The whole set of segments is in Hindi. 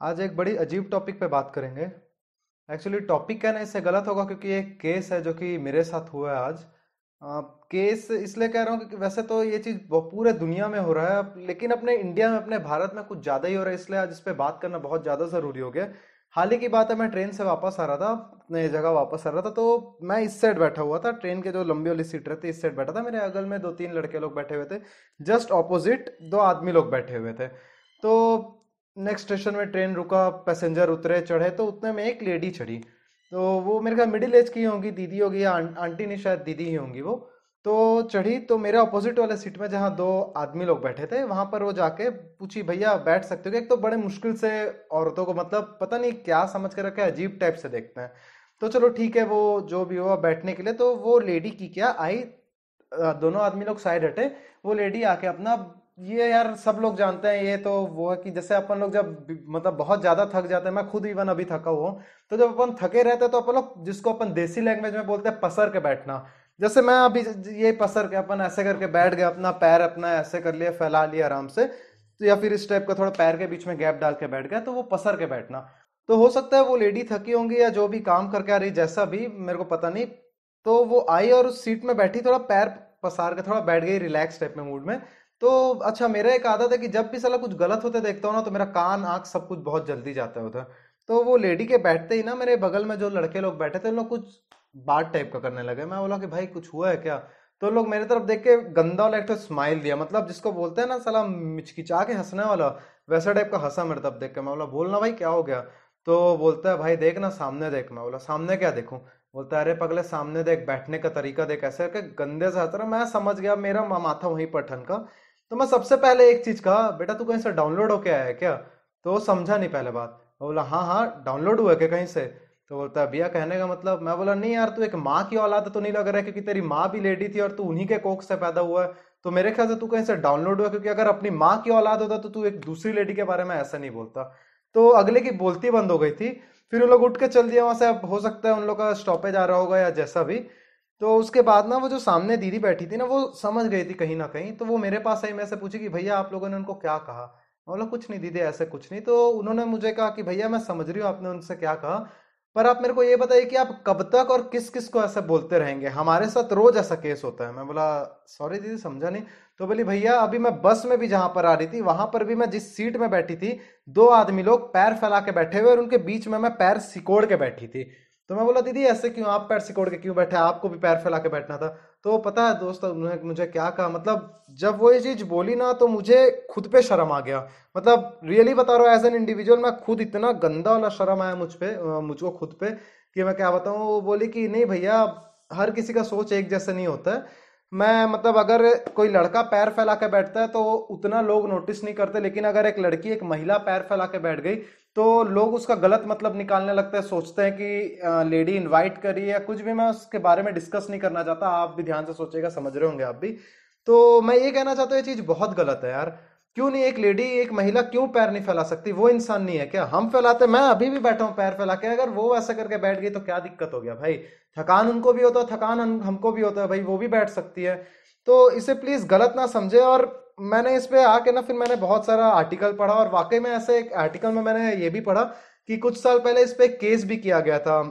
आज एक बड़ी अजीब टॉपिक पे बात करेंगे। एक्चुअली टॉपिक कहना इससे गलत होगा क्योंकि एक केस है जो कि मेरे साथ हुआ है आज। केस इसलिए कह रहा हूँ क्योंकि वैसे तो ये चीज़ पूरे दुनिया में हो रहा है, लेकिन अपने इंडिया में, अपने भारत में कुछ ज़्यादा ही हो रहा है, इसलिए आज इस पे बात करना बहुत ज़्यादा ज़रूरी हो गया। हाल ही की बात है, मैं ट्रेन से वापस आ रहा था, अपने जगह वापस आ रहा था, तो मैं इस साइड बैठा हुआ था, ट्रेन के जो लंबी वाली सीट रहती है इस साइड बैठा था। मेरे अगल में दो तीन लड़के लोग बैठे हुए थे, जस्ट ऑपोजिट दो आदमी लोग बैठे हुए थे। तो नेक्स्ट स्टेशन में ट्रेन रुका, पैसेंजर उतरे चढ़े, तो उतने में एक लेडी चढ़ी। तो वो मेरे ख्याल मिडिल एज की होंगी, दीदी होगी या आंटी नहीं, शायद दीदी ही होंगी वो। तो चढ़ी तो मेरे अपोजिट वाले सीट में जहाँ दो आदमी लोग बैठे थे वहां पर वो जाके पूछी, भैया बैठ सकते हो क्या? एक तो बड़े मुश्किल से औरतों को, मतलब पता नहीं क्या समझ के रखे, अजीब टाइप से देखते हैं। तो चलो ठीक है, वो जो भी हुआ बैठने के लिए, तो वो लेडी की क्या आई, दोनों आदमी लोग साइड हटे। वो लेडी आके अपना, ये यार सब लोग जानते हैं, ये तो वो है कि जैसे अपन लोग जब मतलब बहुत ज्यादा थक जाते हैं, मैं खुद इवन अभी थका हुआ हूँ, तो जब अपन थके रहते हैं तो अपन लोग, जिसको अपन देसी लैंग्वेज में बोलते हैं पसर के बैठना, जैसे मैं अभी ये पसर के अपन ऐसे करके बैठ गए, अपना पैर अपना ऐसे कर लिया, फैला लिया आराम से, तो या फिर इस टाइप का थोड़ा पैर के बीच में गैप डाल के बैठ गया, तो वो पसर के बैठना। तो हो सकता है वो लेडी थकी होंगी या जो भी काम करके आ रही, जैसा भी मेरे को पता नहीं। तो वो आई और उस सीट में बैठी, थोड़ा पैर पसार के थोड़ा बैठ गई, रिलैक्स टाइप में मूड में। तो अच्छा, मेरा एक आदत है कि जब भी साला कुछ गलत होते देखता हूँ ना, तो मेरा कान आंख सब कुछ बहुत जल्दी जाता है उधर। तो वो लेडी के बैठते ही ना, मेरे बगल में जो लड़के लोग बैठे थे, उन लोग कुछ बात टाइप का करने लगे। मैं बोला कि भाई कुछ हुआ है क्या? तो लोग मेरी तरफ देख के गंदा वाला एक तो स्माइल दिया, मतलब जिसको बोलते हैं ना साला मिचकिचा के हंसने वाला, वैसा टाइप का हंसा मेरे तरफ देख के। मैं बोला, बोलना भाई क्या हो गया? तो बोलता है, भाई देख ना सामने देख। मैं बोला, सामने क्या देखूं? बोलता है, अरे पगले सामने देख, बैठने का तरीका देख, ऐसे करके गंदे से हंस रहा। मैं समझ गया, मेरा माथा वहीं पर ठनका। तो मैं सबसे पहले एक चीज कहा, बेटा तू कहीं से डाउनलोड होके आया है क्या? तो वो समझा नहीं पहले बात। वो बोला, हाँ हाँ डाउनलोड हुआ है क्या कहीं से? तो बोलता है, भैया कहने का मतलब। मैं बोला, नहीं यार, तू एक माँ की औलाद तो नहीं लग रहा है, क्योंकि तेरी माँ भी लेडी थी और तू उन्हीं के कोख से पैदा हुआ है। तो मेरे ख्याल से तू कहीं से डाउनलोड हुआ, क्योंकि अगर अपनी माँ की औलाद होता तो तू एक दूसरी लेडी के बारे में ऐसा नहीं बोलता। तो अगले की बोलती बंद हो गई थी। फिर वो लोग उठ के चल दिए वहां से। अब हो सकता है उन लोग का स्टॉपेज आ रहा होगा या जैसा भी। तो उसके बाद ना, वो जो सामने दीदी बैठी थी ना, वो समझ गई थी कहीं ना कहीं, तो वो मेरे पास आई, मेरे से पूछी कि भैया आप लोगों ने उनको क्या कहा? मैं बोला, कुछ नहीं दीदी, ऐसे कुछ नहीं। तो उन्होंने मुझे कहा कि भैया मैं समझ रही हूँ आपने उनसे क्या कहा, पर आप मेरे को ये बताइए कि आप कब तक और किस किस को ऐसे बोलते रहेंगे? हमारे साथ रोज ऐसा केस होता है। मैं बोला, सॉरी दीदी समझा नहीं। तो बोली, भैया अभी मैं बस में भी जहां पर आ रही थी, वहां पर भी मैं जिस सीट में बैठी थी, दो आदमी लोग पैर फैला के बैठे हुए और उनके बीच में मैं पैर सिकोड़ के बैठी थी। तो मैं बोला, दीदी ऐसे क्यों, आप पैर सिकोड़ के क्यों बैठे? आपको भी पैर फैला के बैठना था। तो पता है दोस्त, उन्होंने मुझे क्या कहा, मतलब जब वो ये चीज बोली ना, तो मुझे खुद पे शर्म आ गया। मतलब रियली बता रहा हूँ, एज एन इंडिविजुअल मैं खुद, इतना गंदा वाला शर्म आया मुझ पे, मुझको खुद पे, कि मैं क्या बताऊँ। वो बोली कि नहीं भैया, हर किसी का सोच एक जैसा नहीं होता है। मैं मतलब, अगर कोई लड़का पैर फैला के बैठता है तो उतना लोग नोटिस नहीं करते, लेकिन अगर एक लड़की, एक महिला पैर फैला के बैठ गई, तो लोग उसका गलत मतलब निकालने लगते हैं, सोचते हैं कि लेडी इनवाइट करी है कुछ भी। मैं उसके बारे में डिस्कस नहीं करना चाहता, आप भी ध्यान से सोचेगा, समझ रहे होंगे आप भी। तो मैं ये कहना चाहता हूँ, ये चीज बहुत गलत है यार। क्यों नहीं एक लेडी, एक महिला क्यों पैर नहीं फैला सकती? वो इंसान नहीं है क्या? हम फैलाते, मैं अभी भी बैठा हूँ पैर फैला के, अगर वो ऐसा करके बैठ गई तो क्या दिक्कत हो गया भाई? थकान उनको भी होता है, थकान हमको भी होता है भाई, वो भी बैठ सकती है। तो इसे प्लीज गलत ना समझे। और मैंने इस पे आके ना, फिर मैंने बहुत सारा आर्टिकल पढ़ा, और वाकई में ऐसे एक आर्टिकल में मैंने ये भी पढ़ा कि कुछ साल पहले इस पे एक केस भी किया गया था।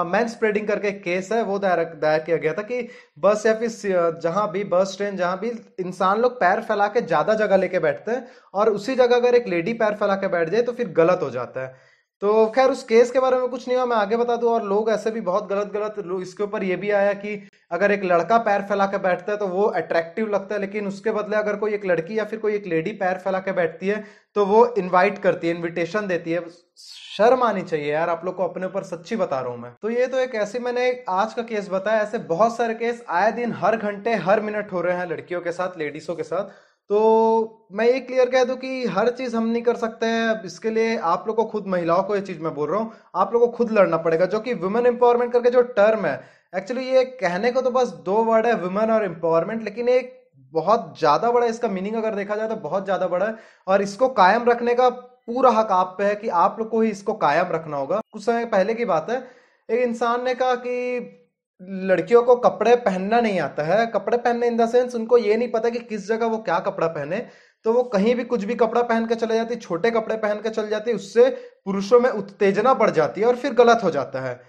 मैन स्प्रेडिंग करके एक केस है, वो दायर दायर किया गया था कि बस या फिर जहां भी बस ट्रेन, जहां भी इंसान लोग पैर फैला के ज्यादा जगह लेके बैठते हैं, और उसी जगह अगर एक लेडी पैर फैला के बैठ जाए तो फिर गलत हो जाता है। तो खैर उस केस के बारे में कुछ नहीं हुआ, मैं आगे बता दूं। और लोग ऐसे भी बहुत गलत गलत इसके ऊपर ये भी आया कि अगर एक लड़का पैर फैला के बैठता है तो वो अट्रैक्टिव लगता है, लेकिन उसके बदले अगर कोई एक लड़की या फिर कोई एक लेडी पैर फैला के बैठती है, तो वो इनवाइट करती है, इनविटेशन देती है। शर्म आनी चाहिए यार आप लोग को अपने ऊपर, सच्ची बता रहा हूं मैं। तो ये तो एक ऐसे, मैंने एक आज का केस बताया, ऐसे बहुत सारे केस आए दिन, हर घंटे हर मिनट हो रहे हैं लड़कियों के साथ, लेडीजों के साथ। तो मैं ये क्लियर कह दूं कि हर चीज हम नहीं कर सकते हैं, इसके लिए आप लोग को खुद, महिलाओं को, ये चीज मैं बोल रहा हूँ, आप लोग को खुद लड़ना पड़ेगा। जो कि वुमेन एम्पावरमेंट करके जो टर्म है, एक्चुअली ये कहने को तो बस दो वर्ड है, वुमेन और एम्पावरमेंट, लेकिन एक बहुत ज्यादा बड़ा इसका मीनिंग अगर देखा जाए तो बहुत ज्यादा बड़ा है। और इसको कायम रखने का पूरा हक आप पे है, कि आप लोग को ही इसको कायम रखना होगा। कुछ समय पहले की बात है, एक इंसान ने कहा कि लड़कियों को कपड़े पहनना नहीं आता है, कपड़े पहनने इन द सेंस उनको ये नहीं पता कि किस जगह वो क्या कपड़ा पहने। तो वो कहीं भी कुछ भी कपड़ा पहन के चले जाती, छोटे कपड़े पहन के चल जाती, उससे पुरुषों में उत्तेजना बढ़ जाती है और फिर गलत हो जाता है।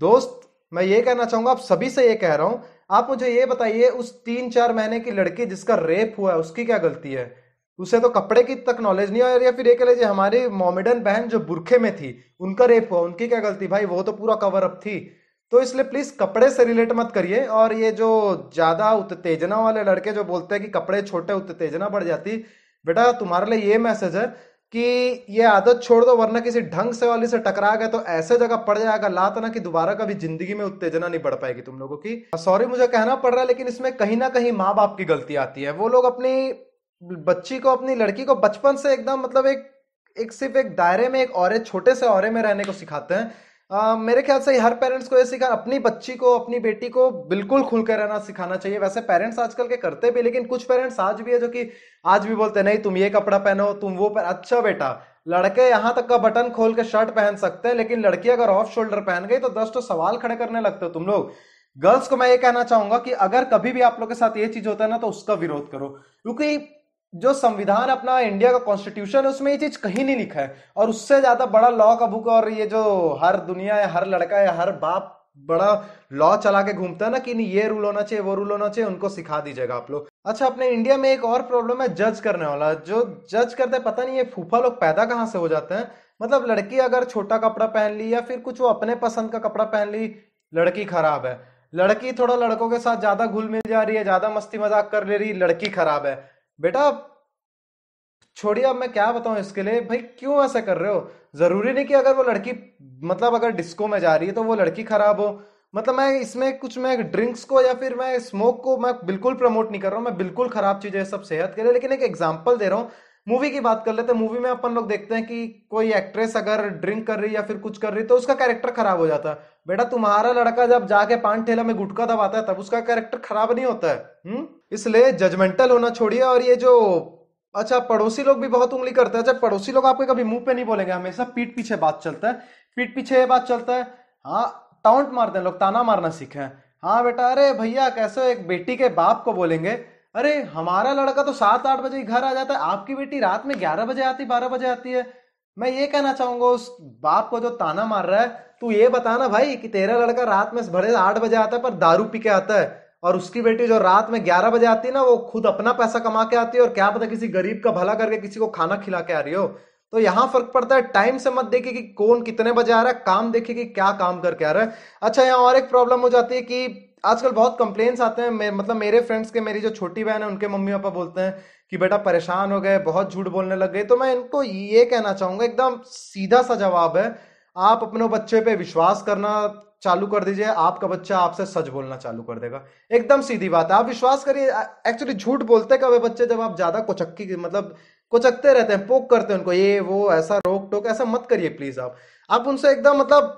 दोस्त, मैं ये कहना चाहूंगा, आप सभी से ये कह रहा हूं, आप मुझे ये बताइए, उस 3-4 महीने की लड़की जिसका रेप हुआ है उसकी क्या गलती है? उसे तो कपड़े की तक नॉलेज नहीं है। या फिर ये कह लीजिए हमारी मोमेडन बहन जो बुरखे में थी, उनका रेप हुआ, उनकी क्या गलती भाई? वो तो पूरा कवर अप थी। तो इसलिए प्लीज कपड़े से रिलेट मत करिए। और ये जो ज्यादा उत्तेजना वाले लड़के जो बोलते हैं कि कपड़े छोटे उत्तेजना बढ़ जाती, बेटा तुम्हारे लिए ये मैसेज है कि ये आदत छोड़ दो, वरना किसी ढंग से वाली से टकरा गए तो ऐसे जगह पड़ जाएगा लात ना कि दोबारा कभी जिंदगी में उत्तेजना नहीं बढ़ पाएगी तुम लोगों की। सॉरी मुझे कहना पड़ रहा है, लेकिन इसमें कहीं ना कहीं माँ बाप की गलती आती है। वो लोग अपनी बच्ची को, अपनी लड़की को बचपन से एकदम मतलब एक एक सिर्फ एक दायरे में, एक औरे छोटे से औरे में रहने को सिखाते हैं। मेरे ख्याल से हर पेरेंट्स को ये सिखा, अपनी बच्ची को, अपनी बेटी को बिल्कुल खुल कर रहना सिखाना चाहिए। वैसे पेरेंट्स आजकल के करते भी, लेकिन कुछ पेरेंट्स आज भी है जो कि आज भी बोलते हैं नहीं तुम ये कपड़ा पहनो, तुम वो पहन। अच्छा बेटा, लड़के यहां तक का बटन खोल के शर्ट पहन सकते हैं, लेकिन लड़की अगर ऑफ शोल्डर पहन गई तो 10 तो सवाल खड़े करने लगते हो तुम लोग। गर्ल्स को मैं ये कहना चाहूंगा कि अगर कभी भी आप लोग के साथ ये चीज होता है ना, तो उसका विरोध करो, क्योंकि जो संविधान अपना इंडिया का कॉन्स्टिट्यूशन है उसमें ये चीज कहीं नहीं लिखा है। और उससे ज्यादा बड़ा लॉ का बुक, और ये जो हर दुनिया या हर लड़का या हर बाप बड़ा लॉ चला के घूमता है ना कि नहीं ये रूल होना चाहिए, वो रूल होना चाहिए, उनको सिखा दीजिएगा आप लोग। अच्छा, अपने इंडिया में एक और प्रॉब्लम है जज करने वाला। जो जज करते हैं, पता नहीं ये फूफा लोग पैदा कहाँ से हो जाते हैं। मतलब लड़की अगर छोटा कपड़ा पहन ली या फिर कुछ वो अपने पसंद का कपड़ा पहन ली, लड़की खराब है। लड़की थोड़ा लड़कों के साथ ज्यादा घुल मिल जा रही है, ज्यादा मस्ती मजाक कर ले रही, लड़की खराब है। बेटा छोड़िए, अब मैं क्या बताऊं इसके लिए भाई, क्यों ऐसा कर रहे हो? जरूरी नहीं कि अगर वो लड़की, मतलब अगर डिस्को में जा रही है तो वो लड़की खराब हो। मतलब मैं इसमें कुछ, मैं ड्रिंक्स को या फिर मैं स्मोक को मैं बिल्कुल प्रमोट नहीं कर रहा हूँ। मैं बिल्कुल खराब चीज है सब सेहत के लिए, लेकिन एक एग्जांपल दे रहा हूँ। मूवी की बात कर लेते हैं। मूवी में अपन लोग देखते हैं कि कोई एक्ट्रेस अगर ड्रिंक कर रही या फिर कुछ कर रही तो उसका कैरेक्टर खराब हो जाता है। बेटा तुम्हारा लड़का जब जाके पान ठेला में गुटखा दबाता है तब उसका कैरेक्टर खराब नहीं होता है। इसलिए जजमेंटल होना छोड़िए। और ये जो, अच्छा पड़ोसी लोग भी बहुत उंगली करते हैं। अच्छा पड़ोसी लोग आपके कभी मुंह पे नहीं बोलेंगे, हमेशा पीठ पीछे बात चलता है। पीठ पीछे ये बात चलता है। हाँ, टाउंट मारते हैं लोग, ताना मारना सीखे हैं। हाँ बेटा, अरे भैया कैसे हो, एक बेटी के बाप को बोलेंगे अरे हमारा लड़का तो 7-8 बजे ही घर आ जाता है, आपकी बेटी रात में 11 बजे आती, 12 बजे आती है। मैं ये कहना चाहूंगा उस बाप को जो ताना मार रहा है, तू ये बता ना भाई कि तेरा लड़का रात में भले 8 बजे आता है पर दारू पी के आता है, और उसकी बेटी जो रात में 11 बजे आती है ना, वो खुद अपना पैसा कमा के आती है, और क्या पता किसी गरीब का भला करके किसी को खाना खिला के आ रही हो। तो यहां फर्क पड़ता है। टाइम से मत देखिए कि कौन कितने बजे आ रहा है, काम देखिए कि क्या काम करके आ रहा है। अच्छा, यहाँ और एक प्रॉब्लम हो जाती है कि आजकल बहुत कंप्लेन्स आते हैं। मतलब मेरे फ्रेंड्स के, मेरी जो छोटी बहन है उनके मम्मी पापा बोलते हैं कि बेटा परेशान हो गए, बहुत झूठ बोलने लग गए। तो मैं इनको ये कहना चाहूंगा, एकदम सीधा सा जवाब है, आप अपने बच्चे पे विश्वास करना चालू कर दीजिए, आपका बच्चा आपसे सच बोलना चालू कर देगा। एकदम सीधी बात है, आप विश्वास करिए। एक्चुअली झूठ बोलते कब है बच्चे? जब आप ज्यादा कोचक्की, मतलब कोचकते रहते हैं, पोक करते हैं उनको, ये वो ऐसा रोक टोक ऐसा मत करिए प्लीज। आप उनसे एकदम मतलब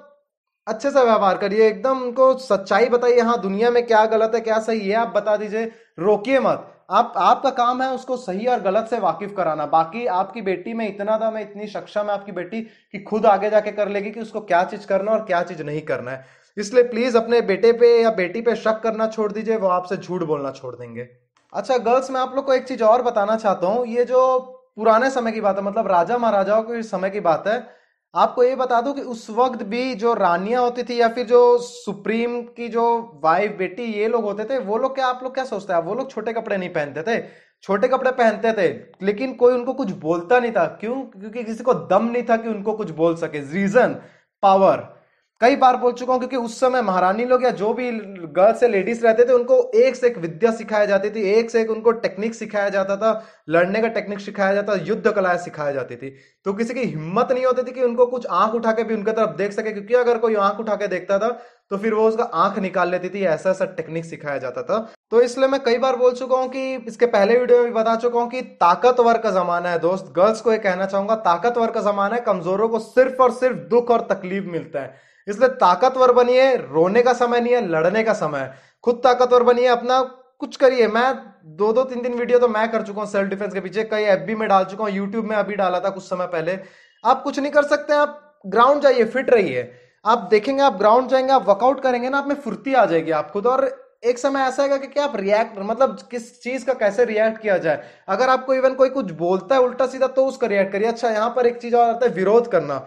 अच्छे से व्यवहार करिए, एकदम उनको सच्चाई बताइए। हाँ, दुनिया में क्या गलत है क्या सही है आप बता दीजिए, रोकिए मत। आपका काम है उसको सही और गलत से वाकिफ कराना। बाकी आपकी बेटी में इतना दम है, इतनी सक्षम है आपकी बेटी कि खुद आगे जाके कर लेगी कि उसको क्या चीज करना और क्या चीज नहीं करना है। इसलिए प्लीज अपने बेटे पे या बेटी पे शक करना छोड़ दीजिए, वो आपसे झूठ बोलना छोड़ देंगे। अच्छा गर्ल्स, मैं आप लोग को एक चीज और बताना चाहता हूँ। ये जो पुराने समय की बात है, मतलब राजा महाराजाओं के समय की बात है, आपको ये बता दूं कि उस वक्त भी जो रानियां होती थी या फिर जो सुप्रीम की जो वाइफ बेटी ये लोग होते थे, वो लोग क्या, आप लोग क्या सोचते हैं? वो लोग छोटे कपड़े नहीं पहनते थे, छोटे कपड़े पहनते थे, लेकिन कोई उनको कुछ बोलता नहीं था। क्यों? क्योंकि किसी को दम नहीं था कि उनको कुछ बोल सके। Reason, power. कई बार बोल चुका हूं, क्योंकि उस समय महारानी लोग या जो भी गर्ल्स या लेडीज रहते थे उनको एक से एक विद्या सिखाई जाती थी, एक से एक उनको टेक्निक सिखाया जाता था, लड़ने का टेक्निक सिखाया जाता, युद्ध कलाएं सिखाई जाती थी। तो किसी की हिम्मत नहीं होती थी कि उनको कुछ आंख उठा के भी उनकी तरफ देख सके, क्योंकि अगर कोई आंख उठा के देखता था तो फिर वो उसका आंख निकाल लेती थी। ऐसा ऐसा टेक्निक सिखाया जाता था। तो इसलिए मैं कई बार बोल चुका हूं कि इसके पहले वीडियो में भी बता चुका हूं कि ताकतवर का जमाना है दोस्त। गर्ल्स को ये कहना चाहूंगा, ताकतवर का जमाना है, कमजोरों को सिर्फ और सिर्फ दुख और तकलीफ मिलता है। इसलिए ताकतवर बनिए, रोने का समय नहीं है, लड़ने का समय है। खुद ताकतवर बनिए, अपना कुछ करिए। मैं 2-2 3 दिन वीडियो तो मैं कर चुका हूँ सेल्फ डिफेंस के पीछे, कई एफबी में डाल चुका हूँ, यूट्यूब में अभी डाला था कुछ समय पहले। आप कुछ नहीं कर सकते, आप ग्राउंड जाइए, फिट रहिए। आप देखेंगे, आप ग्राउंड जाएंगे, आप वर्कआउट करेंगे ना, आप में फुर्ती आ जाएगी आप खुद। और एक समय ऐसा आएगा कि क्या आप रिएक्ट, मतलब किस चीज का कैसे रिएक्ट किया जाए। अगर आपको इवन कोई कुछ बोलता है उल्टा सीधा तो उसका रिएक्ट करिए। अच्छा, यहाँ पर एक चीज और आता है, विरोध करना।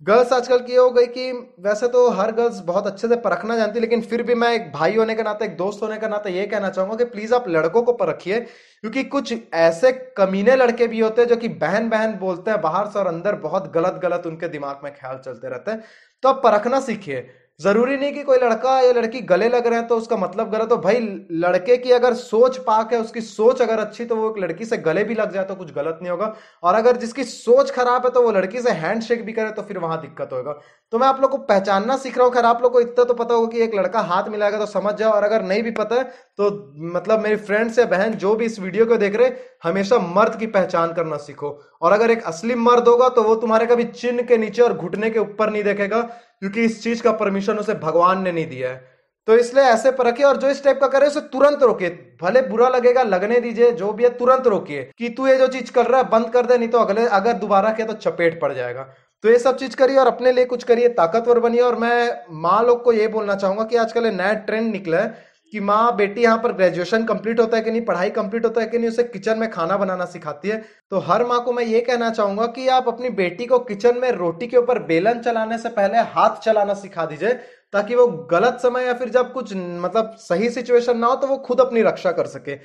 गर्ल्स आजकल की ये हो गई कि वैसे तो हर गर्ल्स बहुत अच्छे से परखना जानती है, लेकिन फिर भी मैं एक भाई होने के नाते, एक दोस्त होने के नाते ये कहना चाहूंगा कि प्लीज आप लड़कों को परखिए, क्योंकि कुछ ऐसे कमीने लड़के भी होते हैं जो कि बहन बहन बोलते हैं बाहर से और अंदर बहुत गलत गलत उनके दिमाग में ख्याल चलते रहते हैं। तो आप परखना सीखिए। जरूरी नहीं कि कोई लड़का या लड़की गले लग रहे हैं तो उसका मतलब गलत हो भाई। लड़के की अगर सोच पाक है, उसकी सोच अगर अच्छी, तो वो एक लड़की से गले भी लग जाए तो कुछ गलत नहीं होगा। और अगर जिसकी सोच खराब है तो वो लड़की से हैंडशेक भी करे तो फिर वहां दिक्कत होगा। तो मैं आप लोग को पहचानना सीख रहा हूँ। खैर, आप लोग को इतना तो पता होगा कि एक लड़का हाथ मिलाएगा तो समझ जाओ, और अगर नहीं भी पता है तो मतलब मेरी फ्रेंड्स या बहन जो भी इस वीडियो को देख रहे, हमेशा मर्द की पहचान करना सीखो। और अगर एक असली मर्द होगा तो वो तुम्हारे कभी चिन्ह के नीचे और घुटने के ऊपर नहीं देखेगा, क्योंकि इस चीज का परमिशन उसे भगवान ने नहीं दिया है। तो इसलिए ऐसे परखिए, और जो इस टाइप का करे उसे तुरंत रोकिए। भले बुरा लगेगा, लगने दीजिए, जो भी है तुरंत रोकिए कि तू ये जो चीज कर रहा है बंद कर दे, नहीं तो अगले अगर दोबारा किया तो चपेट पड़ जाएगा। तो ये सब चीज करिए और अपने लिए कुछ करिए, ताकतवर बनिए। और मैं माँ लोग को ये बोलना चाहूंगा कि आजकल ये नया ट्रेंड निकला है कि माँ बेटी यहाँ पर ग्रेजुएशन कंप्लीट होता है कि नहीं, पढ़ाई कंप्लीट होता है कि नहीं, उसे किचन में खाना बनाना सिखाती है। तो हर माँ को मैं ये कहना चाहूंगा कि आप अपनी बेटी को किचन में रोटी के ऊपर बेलन चलाने से पहले हाथ चलाना सिखा दीजिए, ताकि वो गलत समय या फिर जब कुछ मतलब सही सिचुएशन ना हो तो वो खुद अपनी रक्षा कर सके।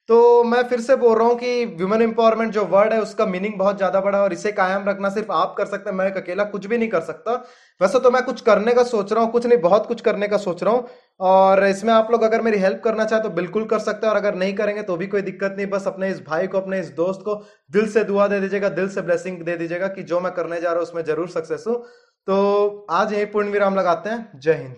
तो मैं फिर से बोल रहा हूँ कि वुमेन एम्पावरमेंट जो वर्ड है उसका मीनिंग बहुत ज्यादा बड़ा है, और इसे कायम रखना सिर्फ आप कर सकते हैं, मैं एक अकेला कुछ भी नहीं कर सकता। वैसे तो मैं कुछ करने का सोच रहा हूँ, कुछ नहीं बहुत कुछ करने का सोच रहा हूँ। और इसमें आप लोग अगर मेरी हेल्प करना चाहे तो बिल्कुल कर सकते हैं, और अगर नहीं करेंगे तो भी कोई दिक्कत नहीं। बस अपने इस भाई को, अपने इस दोस्त को दिल से दुआ दे दीजिएगा, दिल से ब्लेसिंग दे दीजिएगा कि जो मैं करने जा रहा हूँ उसमें जरूर सक्सेस हो। तो आज यही पूर्ण विराम लगाते हैं। जय हिंद।